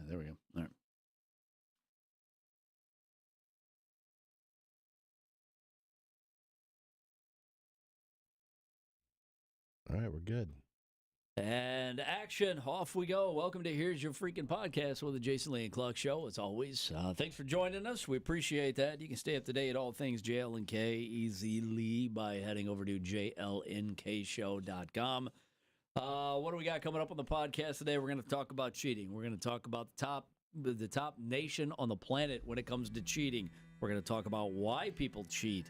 there we go. All right. All right, we're good. And action, off we go. Welcome to Here's Your Freaking Podcast with the JLNKShow. As always, thanks for joining us. We appreciate that. You can stay up to date all things JLNK easily by heading over to JLNKShow.com. What do we got coming up on the podcast today? We're going to talk about cheating. We're going to talk about the top nation on the planet when it comes to cheating. We're going to talk about why people cheat.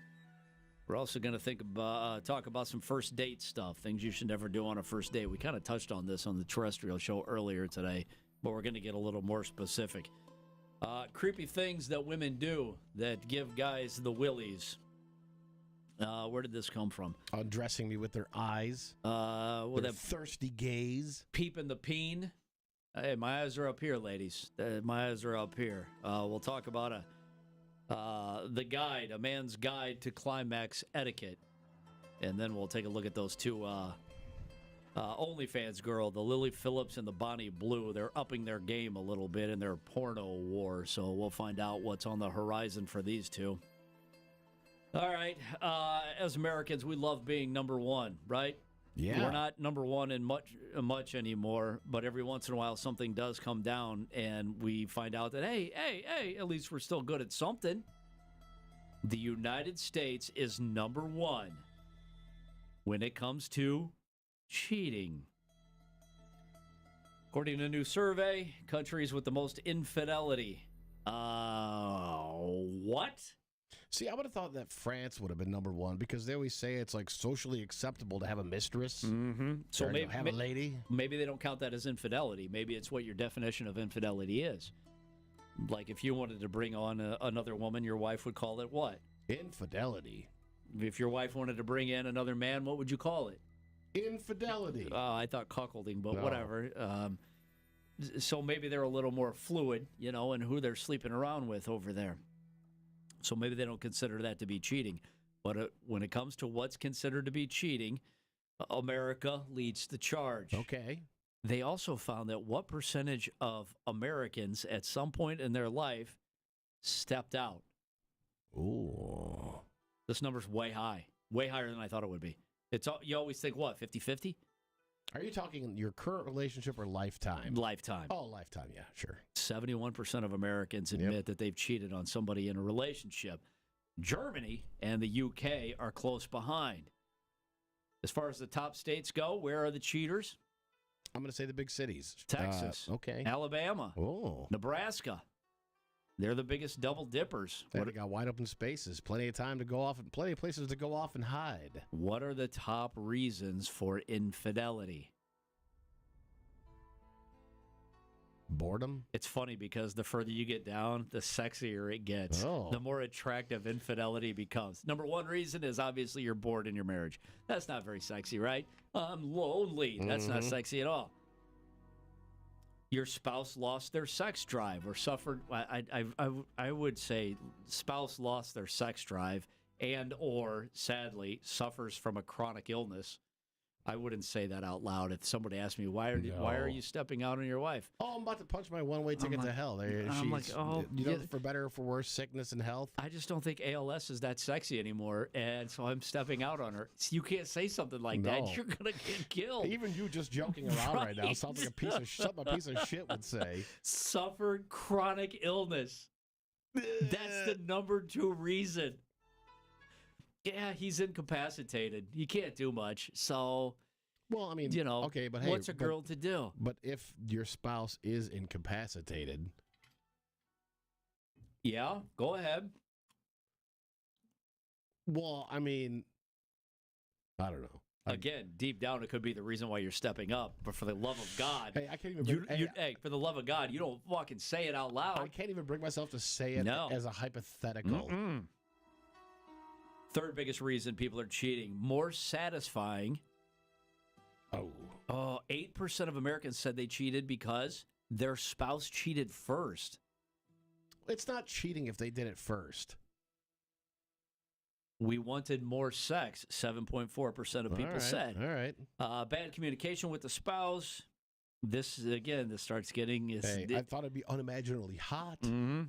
We're also going to talk about some first date stuff, things you should never do on a first date. We kind of touched on this on the terrestrial show earlier today, but we're going to get a little more specific. Creepy things that women do that give guys the willies. Where did this come from? Undressing me with their eyes, With their a thirsty gaze. peep in the peen. Hey, my eyes are up here, ladies. My eyes are up here. We'll talk about a man's guide to climax etiquette. And then we'll take a look at those two OnlyFans girl, the Lily Phillips and the Bonnie Blue. They're upping their game a little bit in their porno war. So we'll find out what's on the horizon for these two. All right. As Americans, we love being number one, right? Yeah. We're not number one in much anymore, but every once in a while something does come down and we find out that, hey, at least we're still good at something. The United States is number one when it comes to cheating. According to a new survey, countries with the most infidelity. What? See, I would have thought that France would have been number one because they always say it's like socially acceptable to have a mistress. Mm-hmm. So or maybe have a lady. Maybe they don't count that as infidelity. Maybe it's what your definition of infidelity is. Like if you wanted to bring on another woman, your wife would call it what? Infidelity. If your wife wanted to bring in another man, what would you call it? Infidelity. I thought cuckolding, but No. whatever. So maybe they're a little more fluid, in who they're sleeping around with over there. So maybe they don't consider that to be cheating. But when it comes to what's considered to be cheating, America leads the charge. Okay. They also found that what percentage of Americans at some point in their life stepped out. Ooh. This number's way higher than I thought it would be. You always think, what, 50-50? Are you talking your current relationship or lifetime? Lifetime. Oh, lifetime. Yeah, sure. 71% of Americans admit that they've cheated on somebody in a relationship. Germany and the UK are close behind. As far as the top states go, where are the cheaters? I'm going to say the big cities. Texas. Okay. Alabama. Oh. Nebraska. They're the biggest double dippers. They got wide open spaces, plenty of time to go off, and plenty of places to go off and hide. What are the top reasons for infidelity? Boredom. It's funny because the further you get down, the sexier it gets. Oh. The more attractive infidelity becomes. Number one reason is obviously you're bored in your marriage. That's not very sexy, right? I'm lonely. That's not sexy at all. Your spouse lost their sex drive or suffered. I would say spouse lost their sex drive and or sadly suffers from a chronic illness. I wouldn't say that out loud. If somebody asked me, why are you stepping out on your wife? Oh, I'm about to punch my one-way ticket to hell. I'm like, for better or for worse, sickness and health. I just don't think ALS is that sexy anymore, and so I'm stepping out on her. You can't say something like that. You're going to get killed. Even you just joking around right now sounds like something a piece of shit would say. Suffered chronic illness. That's the number 2 reason. Yeah, he's incapacitated. He can't do much. So, well, I mean, okay, but hey, what's a girl to do? But if your spouse is incapacitated, yeah, go ahead. Well, I mean, I don't know. Again, deep down, it could be the reason why you're stepping up. But for the love of God, hey, I can't even. For the love of God, you don't fucking say it out loud. I can't even bring myself to say it as a hypothetical. Mm-mm. Third biggest reason people are cheating, more satisfying. 8% of Americans said they cheated because their spouse cheated first. It's not cheating if they did it first. We wanted more sex, 7.4% of people said. All right. Bad communication with the spouse. This starts getting. I thought it'd be unimaginably hot. Mm-hmm.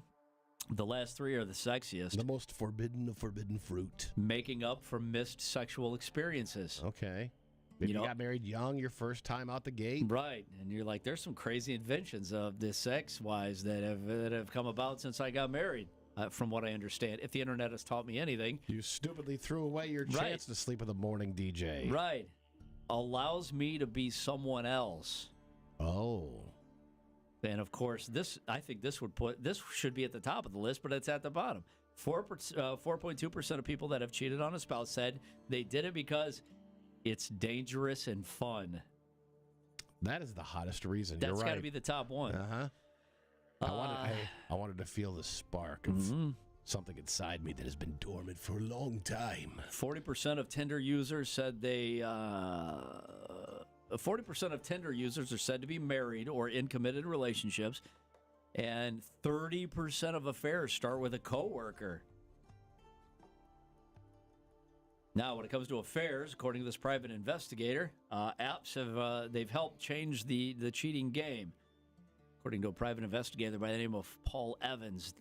The last three are the sexiest. The most forbidden of forbidden fruit. Making up for missed sexual experiences. Okay. Maybe you got married young, your first time out the gate. Right. And you're like, there's some crazy inventions of this sex-wise that have come about since I got married, from what I understand. If the internet has taught me anything. You stupidly threw away your chance to sleep with a morning DJ. Right. Allows me to be someone else. Oh. And, of course, I think this should be at the top of the list, but it's at the bottom. 4.2% of people that have cheated on a spouse said they did it because it's dangerous and fun. That is the hottest reason. That's You're right. Got to be the top one. I wanted to feel the spark of something inside me that has been dormant for a long time. 40% of Tinder users said 40% of Tinder users are said to be married or in committed relationships, and 30% of affairs start with a coworker. Now, when it comes to affairs, according to this private investigator, apps they've helped change the cheating game. According to a private investigator by the name of Paul Evans,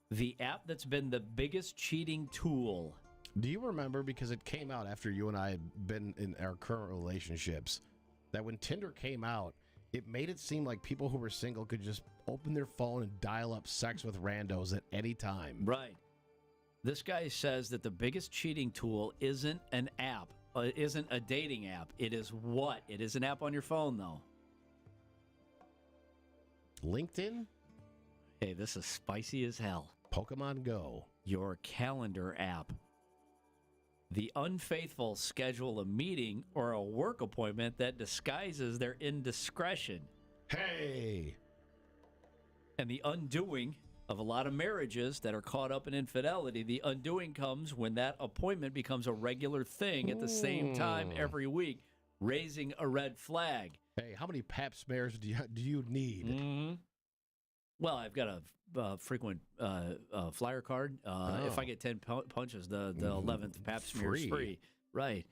the app that's been the biggest cheating tool. Do you remember, because it came out after you and I had been in our current relationships, that when Tinder came out, it made it seem like people who were single could just open their phone and dial up sex with randos at any time. Right. This guy says that the biggest cheating tool isn't an app, isn't a dating app. It is what? It is an app on your phone, though. LinkedIn? Hey, this is spicy as hell. Pokemon Go. Your calendar app. The unfaithful schedule a meeting or a work appointment that disguises their indiscretion. Hey! And the undoing of a lot of marriages that are caught up in infidelity, the undoing comes when that appointment becomes a regular thing at the same time every week, raising a red flag. Hey, how many pap smears do you need? Mm-hmm. Well, I've got a frequent flyer card. If I get 10 punches, the 11th pap smear is free. Right.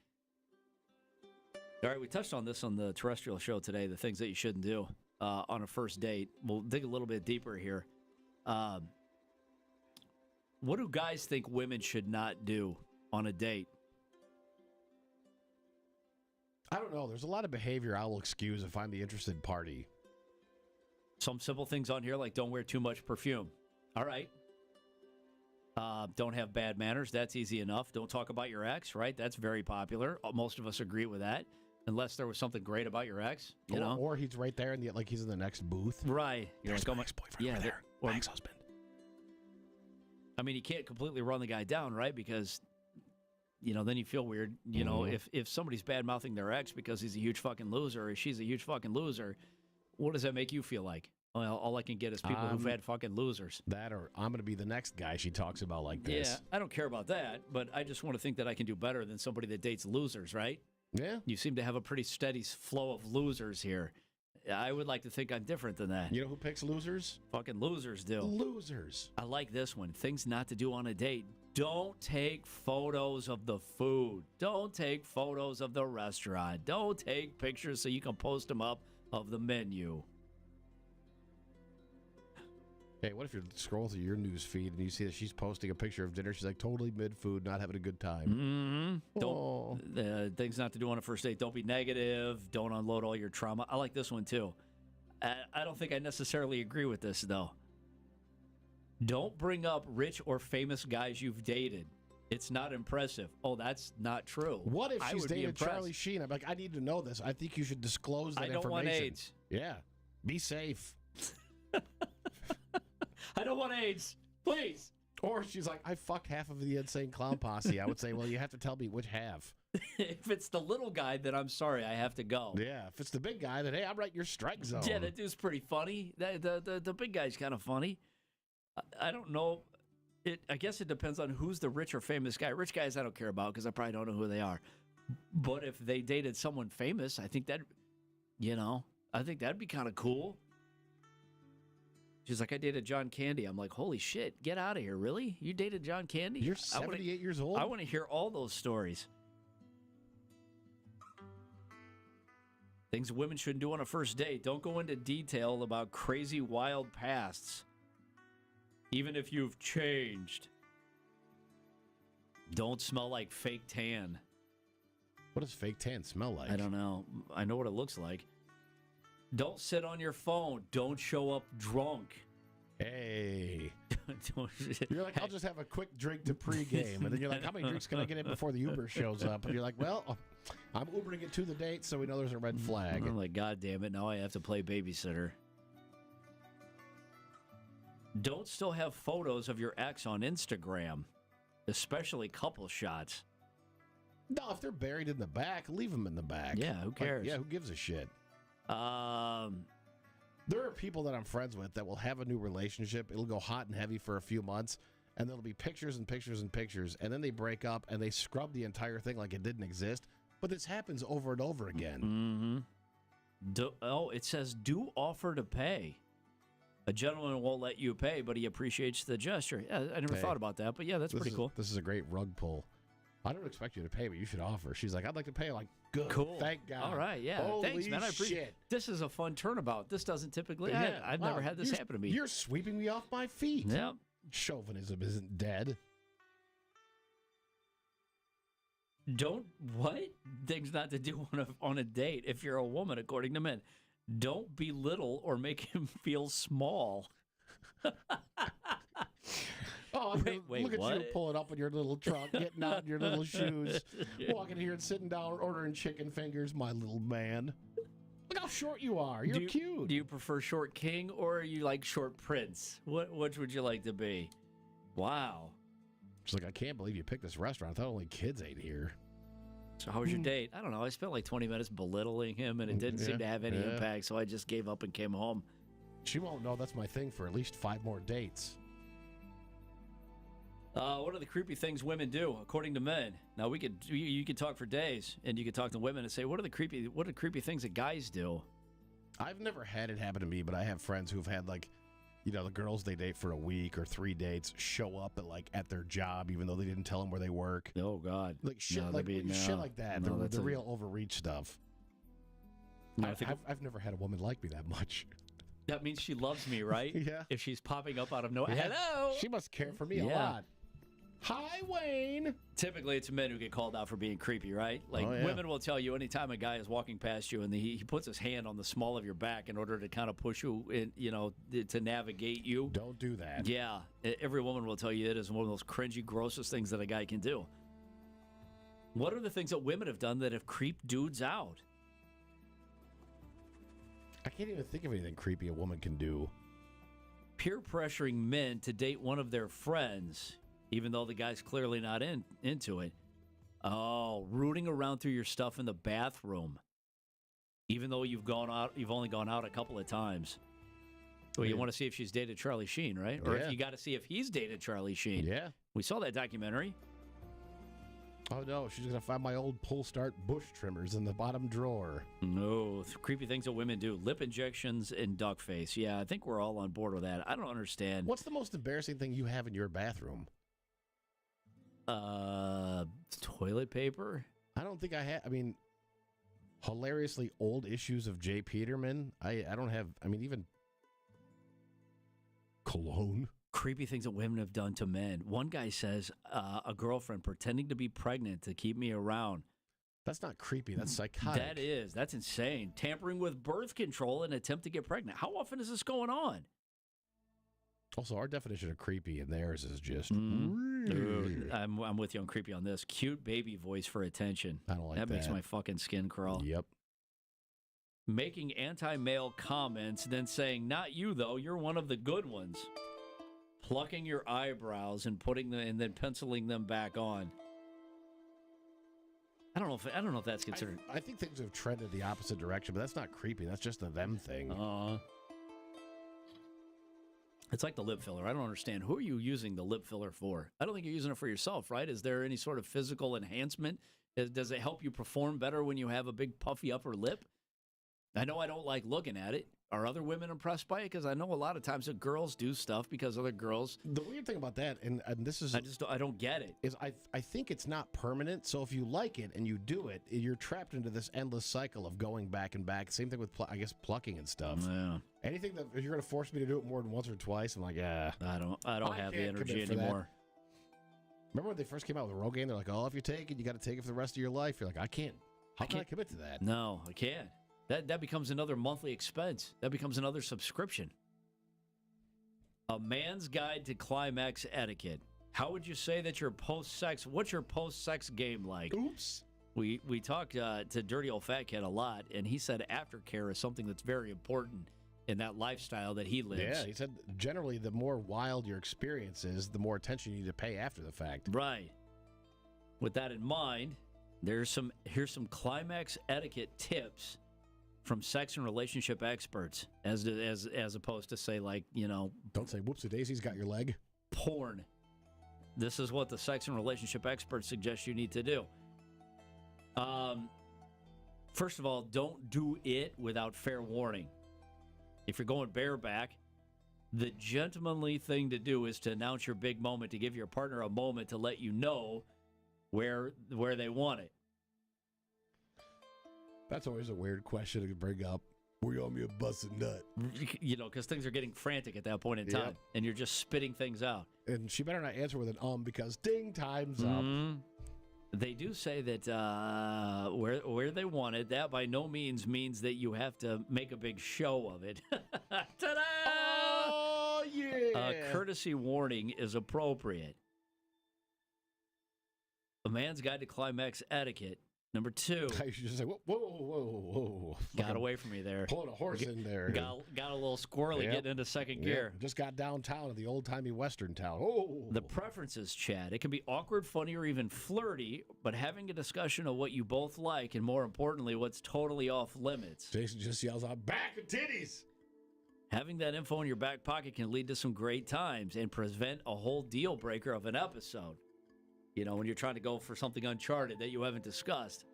All right, we touched on this on the terrestrial show today, the things that you shouldn't do on a first date. We'll dig a little bit deeper here. What do guys think women should not do on a date? I don't know. There's a lot of behavior I will excuse if I'm the interested party. Some simple things on here, like don't wear too much perfume. All right. Don't have bad manners. That's easy enough. Don't talk about your ex, right? That's very popular. Most of us agree with that. Unless there was something great about your ex, you know? Or he's right there, and like he's in the next booth. Right. There's my ex-boyfriend over there. Or my ex-husband. I mean, you can't completely run the guy down, right? Because, then you feel weird. If somebody's bad-mouthing their ex because he's a huge fucking loser or she's a huge fucking loser, what does that make you feel like? Well, all I can get is people who've had fucking losers. That, or I'm going to be the next guy she talks about like this. Yeah, I don't care about that, but I just want to think that I can do better than somebody that dates losers, right? Yeah. You seem to have a pretty steady flow of losers here. I would like to think I'm different than that. You know who picks losers? Fucking losers do. Losers. I like this one. Things not to do on a date. Don't take photos of the food. Don't take photos of the restaurant. Don't take pictures so you can post them up of the menu. Hey, what if you scroll through your news feed and you see that she's posting a picture of dinner? She's like totally mid-food, not having a good time. Mm-hmm. Don't things not to do on a first date. Don't be negative. Don't unload all your trauma. I like this one too. I don't think I necessarily agree with this though. Don't bring up rich or famous guys you've dated. It's not impressive. Oh, that's not true. What if she's dated Charlie Sheen? I'm like, I need to know this. I think you should disclose that information. I don't want AIDS. Yeah. Be safe. I don't want AIDS. Please. Or she's like, I fucked half of the Insane Clown Posse. I would say, well, you have to tell me which half. If it's the little guy, then I'm sorry. I have to go. Yeah. If it's the big guy, then, hey, I'm right in your strike zone. Yeah, that dude's pretty funny. The big guy's kind of funny. I don't know. I guess it depends on who's the rich or famous guy. Rich guys I don't care about because I probably don't know who they are. But if they dated someone famous, I think that'd be kind of cool. She's like, I dated John Candy. I'm like, holy shit, get out of here. Really? You dated John Candy? You're 78 years old? I want to hear all those stories. Things women shouldn't do on a first date. Don't go into detail about crazy, wild pasts, even if you've changed. Don't smell like fake tan. What does fake tan smell like? I don't know. I know what it looks like. Don't sit on your phone. Don't show up drunk. Hey. You're like, I'll just have a quick drink to pregame. And then you're like, how many drinks can I get in before the Uber shows up? And you're like, well, I'm Ubering it to the date, so we know there's a red flag. I'm like, God damn it. Now I have to play babysitter. Don't still have photos of your ex on Instagram, especially couple shots. No, if they're buried in the back, leave them in the back. Yeah, who cares? Like, yeah, who gives a shit? There are people that I'm friends with that will have a new relationship. It'll go hot and heavy for a few months, and there'll be pictures and pictures and pictures, and then they break up and they scrub the entire thing like it didn't exist. But this happens over and over again. Mm-hmm. It says, do offer to pay. A gentleman won't let you pay, but he appreciates the gesture. Yeah, I never thought about that, but yeah, that's pretty cool. This is a great rug pull. I don't expect you to pay, but you should offer. She's like, I'd like to pay. I'm like, good. Cool. Thank God. All right, yeah. Holy thanks, man. I appreciate shit. This is a fun turnabout. This doesn't typically I've never had this happen to me. You're sweeping me off my feet. Yeah. Chauvinism isn't dead. What? Things not to do on a date if you're a woman, according to men. Don't belittle or make him feel small. Oh, wait, look at you pulling up in your little trunk, getting out in your little shoes, walking here and sitting down, ordering chicken fingers, my little man. Look how short you are. You're cute. Do you prefer short king or are you like short prince? Which would you like to be? Wow. She's like, I can't believe you picked this restaurant. I thought only kids ate here. So how was your date? I don't know. I spent like 20 minutes belittling him, and it didn't seem to have any impact, so I just gave up and came home. She won't know that's my thing for at least 5 more dates. What are the creepy things women do, according to men? Now you could talk for days, and you could talk to women and say, what are the creepy things that guys do? I've never had it happen to me, but I have friends who've had the girls they date for a week or 3 dates show up at their job, even though they didn't tell them where they work. Oh God, shit like that. The real overreach stuff. No, I've never had a woman like me that much. That means she loves me, right? Yeah. If she's popping up out of nowhere, hello. She must care for me a lot. Hi, Wayne. Typically, it's men who get called out for being creepy, right? Women will tell you anytime a guy is walking past you and he puts his hand on the small of your back in order to kind of push you in, to navigate you. Don't do that. Yeah. Every woman will tell you it is one of those cringy, grossest things that a guy can do. What are the things that women have done that have creeped dudes out? I can't even think of anything creepy a woman can do. Peer pressuring men to date one of their friends, even though the guy's clearly not into it. Oh, rooting around through your stuff in the bathroom, even though you've only gone out a couple of times. Well, you want to see if she's dated Charlie Sheen, right? Or if you got to see if he's dated Charlie Sheen. Yeah. We saw that documentary. Oh, no, she's going to find my old pull start bush trimmers in the bottom drawer. No, creepy things that women do. Lip injections and duck face. Yeah, I think we're all on board with that. I don't understand. What's the most embarrassing thing you have in your bathroom? Toilet paper? I don't think I have. I mean, hilariously old issues of J. Peterman. I don't have, even cologne. Creepy things that women have done to men. One guy says, a girlfriend pretending to be pregnant to keep me around. That's not creepy. That's psychotic. That is. That's insane. Tampering with birth control in an attempt to get pregnant. How often is this going on? Also, our definition of creepy and theirs is just... I'm with you on creepy on this. Cute baby voice for attention. I don't like that. That makes my fucking skin crawl. Yep. Making anti-male comments, then saying, not you, though. You're one of the good ones. Plucking your eyebrows and and then penciling them back on. I don't know if that's considered. I think things have trended the opposite direction, but that's not creepy. That's just a them thing. It's like the lip filler. I don't understand. Who are you using the lip filler for? I don't think you're using it for yourself, right? Is there any sort of physical enhancement? Does it help you perform better when you have a big puffy upper lip? I know I don't like looking at it. Are other women impressed by it? Because I know a lot of times that girls do stuff because other girls. The weird thing about that, and this is, I don't get it. Is I think it's not permanent. So if you like it and you do it, you're trapped into this endless cycle of going back and back. Same thing with I guess plucking and stuff. Yeah. Anything that if you're going to force me to do it more than once or twice, I'm like, yeah. I don't have the energy anymore. Remember when they first came out with Rogaine? They're like, oh, if you take it, you got to take it for the rest of your life. You're like, I can't. How can I commit to that? No, I can't. That becomes another monthly expense. That becomes another subscription. A man's guide to climax etiquette. How would you say that your post-sex? What's your post-sex game like? Oops. We talked to Dirty Old Fat Cat a lot, and he said aftercare is something that's very important in that lifestyle that he lives. Yeah, he said generally the more wild your experience is, the more attention you need to pay after the fact. Right. With that in mind, here's some climax etiquette tips from sex and relationship experts, as opposed to say, like, don't say whoopsie daisy's got your leg. Porn. This is what the sex and relationship experts suggest you need to do. First of all, don't do it without fair warning. If you're going bareback, the gentlemanly thing to do is to announce your big moment, to give your partner a moment to let you know where they want it. That's always a weird question to bring up. Were you on me a busted nut? Because things are getting frantic at that point in time, and you're just spitting things out. And she better not answer with an because ding, time's up. They do say that where they want it, that by no means means that you have to make a big show of it. Ta-da! Oh, yeah! A courtesy warning is appropriate. A man's guide to climax etiquette. Number 2. I should just say, whoa. Got away from me there. Pulling a horse in there. Got a little squirrely getting into second gear. Just got downtown in the old-timey Western town. Oh. The preferences, Chad. It can be awkward, funny, or even flirty, but having a discussion of what you both like and, more importantly, what's totally off limits. Jason just yells out, back and titties! Having that info in your back pocket can lead to some great times and prevent a whole deal breaker of an episode. When you're trying to go for something uncharted that you haven't discussed.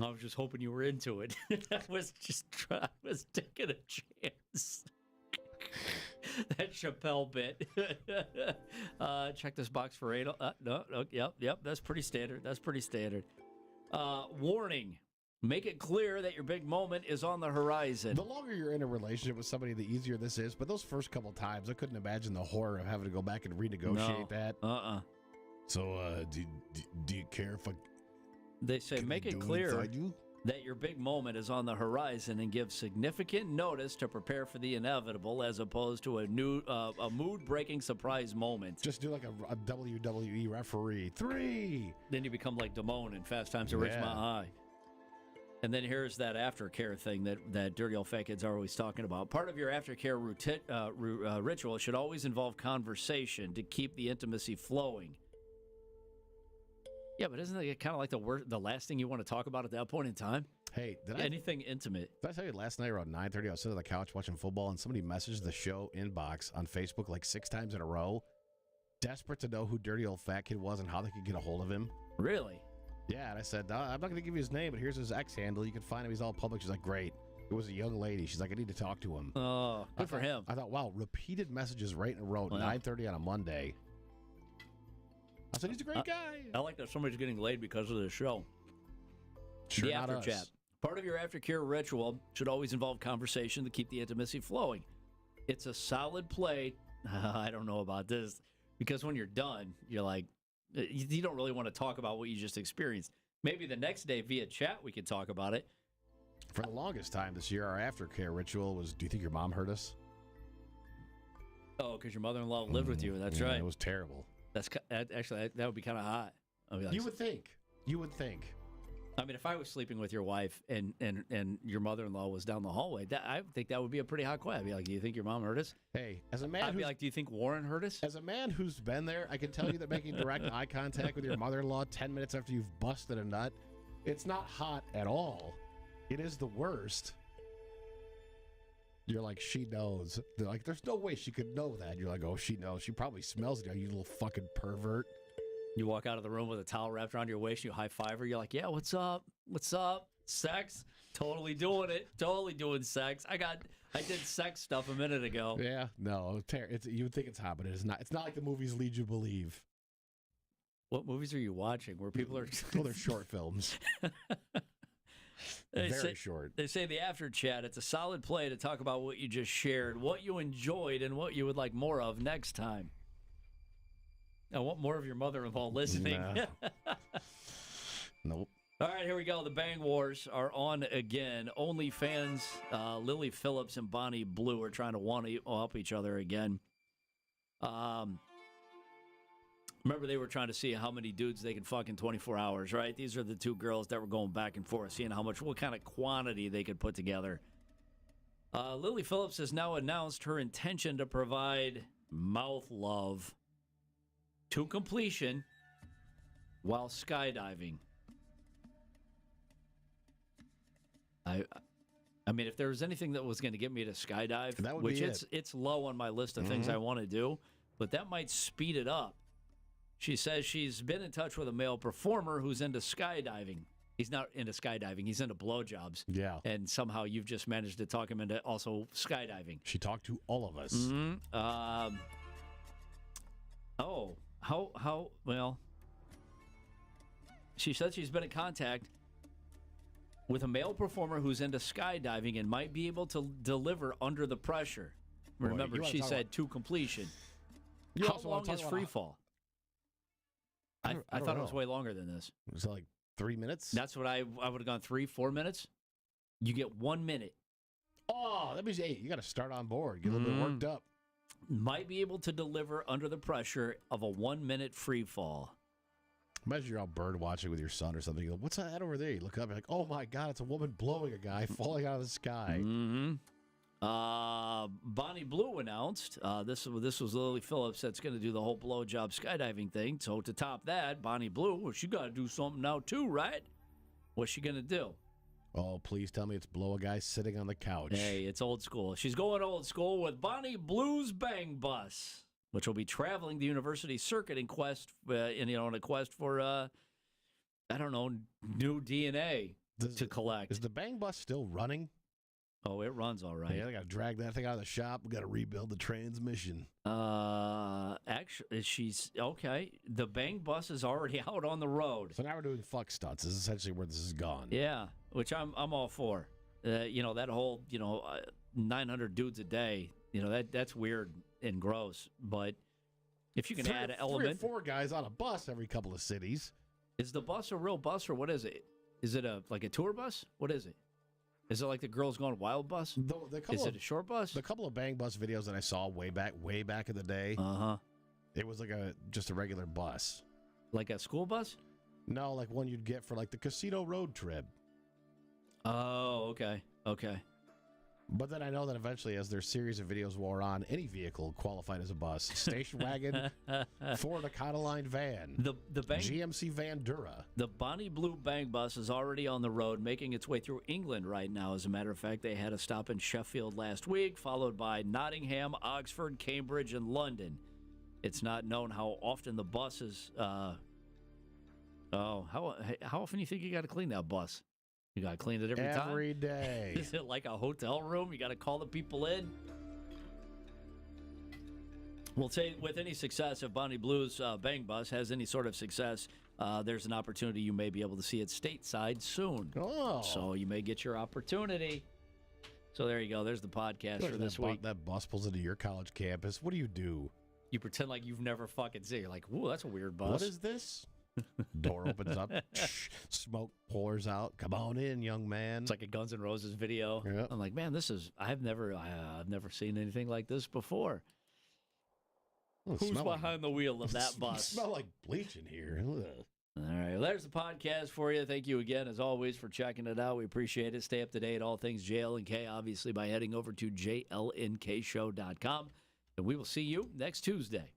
I was just hoping you were into it. I was taking a chance. That Chappelle bit. Check this box for anal. No, yep. That's pretty standard. Warning. Make it clear that your big moment is on the horizon. The longer you're in a relationship with somebody, the easier this is. But those first couple times, I couldn't imagine the horror of having to go back and renegotiate that. So, do you care if I... They say make it clear that your big moment is on the horizon and give significant notice to prepare for the inevitable, as opposed to a mood-breaking surprise moment. Just do like a WWE referee. 3! Then you become like Damone in Fast Times at Ridgemont High. And then here's that aftercare thing that Dirty Old Fat Kids are always talking about. Part of your aftercare ritual should always involve conversation to keep the intimacy flowing. Yeah, but isn't it kind of like the last thing you want to talk about at that point in time? Hey, anything intimate? Did I tell you last night around 9:30, I was sitting on the couch watching football, and somebody messaged the show inbox on Facebook like 6 times in a row, desperate to know who Dirty Old Fat Kid was and how they could get a hold of him. Really? Yeah, and I said, I'm not going to give you his name, but here's his X handle. You can find him. He's all public. She's like, great. It was a young lady. She's like, I need to talk to him. Oh, good for him. I thought, wow, repeated messages right in a row, 9:30 on a Monday. I said, he's a great guy. I like that somebody's getting laid because of this show. Sure, the not after us. chat. Part of your aftercare ritual should always involve conversation to keep the intimacy flowing. It's a solid play. I don't know about this. Because when you're done, you're like, you don't really want to talk about what you just experienced. Maybe the next day via chat we could talk about it. For the longest time this year, our aftercare ritual was, do you think your mom hurt us? Oh, because your mother-in-law lived with you. That's right. It was terrible. Actually, that would be kind of hot. Like, you would think. I mean, if I was sleeping with your wife and your mother-in-law was down the hallway, I think that would be a pretty hot question. I'd be like, do you think your mom hurt us? Hey, as a man I'd be like, do you think Warren hurt us? As a man who's been there, I can tell you that making direct eye contact with your mother-in-law 10 minutes after you've busted a nut, it's not hot at all. It is the worst. You're like, she knows. They're like, there's no way she could know that. You're like, oh, she knows. She probably smells it, you little fucking pervert. You walk out of the room with a towel wrapped around your waist, you high-five her. You're like, yeah, what's up? What's up? Sex? Totally doing it. Totally doing sex. I did sex stuff a minute ago. Yeah, no, you would think it's hot, but it is not. It's not like the movies lead you to believe. What movies are you watching where people are... Well, they're short films. Very short. They say the after chat, it's a solid play to talk about what you just shared, what you enjoyed, and what you would like more of next time. I want more of your mother-in-law listening. Nah. Nope. All right, here we go. The Bang Wars are on again. OnlyFans, Lily Phillips and Bonnie Blue are trying to one-up each other again. Remember, they were trying to see how many dudes they could fuck in 24 hours, right? These are the two girls that were going back and forth, seeing what kind of quantity they could put together. Lily Phillips has now announced her intention to provide mouth love to completion while skydiving. I mean, if there was anything that was going to get me to skydive, that would which be it's low on my list of things I want to do, but that might speed it up. She says she's been in touch with a male performer who's into skydiving. He's not into skydiving. He's into blowjobs. Yeah. And somehow you've just managed to talk him into also skydiving. She talked to all of us. Mm-hmm. Well, she said she's been in contact with a male performer who's into skydiving and might be able to deliver under the pressure. Boy, Remember, she said to completion. How long is free fall? I thought it was way longer than this. Was it like 3 minutes? That's what I would have gone 3-4 minutes. You get 1 minute. Oh, that means 8. You got to start on board. Get a little bit worked up. Might be able to deliver under the pressure of a 1 minute free fall. Imagine you're out bird watching with your son or something. You go, what's that over there? You look up, you're like, oh my God, it's a woman blowing a guy falling out of the sky. Mm-hmm. Bonnie Blue announced, this was Lily Phillips that's going to do the whole blowjob skydiving thing. So to top that, Bonnie Blue, well, she got to do something now too, right? What's she going to do? Oh, please tell me it's blow a guy sitting on the couch. Hey, it's old school. She's going old school with Bonnie Blue's Bang Bus, which will be traveling the university circuit in a quest for, I don't know, new DNA to collect. Is the Bang Bus still running? Oh, it runs all right. Yeah, they got to drag that thing out of the shop. We got to rebuild the transmission. Actually, she's okay. The Bang Bus is already out on the road. So now we're doing fuck stunts. This is essentially where this has gone. Yeah, which I'm all for. That whole 900 dudes a day. That's weird and gross. But if you can add an element, 3 or 4 guys on a bus every couple of cities. Is the bus a real bus or what is it? Is it like a tour bus? What is it? Is it like the Girls Gone Wild bus? Is it a short bus? The couple of Bang Bus videos that I saw way back in the day, it was like just a regular bus. Like a school bus? No, like one you'd get for like the casino road trip. Oh, okay. But then I know that eventually, as their series of videos wore on, any vehicle qualified as a bus. Station wagon, Ford Econoline van, the GMC Van Dura. The Bonnie Blue Bang Bus is already on the road, making its way through England right now. As a matter of fact, they had a stop in Sheffield last week, followed by Nottingham, Oxford, Cambridge, and London. It's not known how often the bus is... how often do you think you got to clean that bus? You got to clean it every time? Every day. Is it like a hotel room? You got to call the people in? We'll say with any success, if Bonnie Blue's Bang Bus has any sort of success, there's an opportunity you may be able to see it stateside soon. Oh. So you may get your opportunity. So there you go. There's the podcast for this week. That bus pulls into your college campus. What do? You pretend like you've never fucking seen it. You're like, ooh, that's a weird bus. What is this? Door opens up, smoke pours out. Come on in, young man. It's like a Guns N' Roses video. Yep. I'm like, man, I've never seen anything like this before. Who's behind the wheel of that bus? Smell like bleach in here. Ugh. All right, well, there's the podcast for you. Thank you again, as always, for checking it out. We appreciate it. Stay up to date all things JLNK, obviously, by heading over to JLNKShow.com. And we will see you next Tuesday.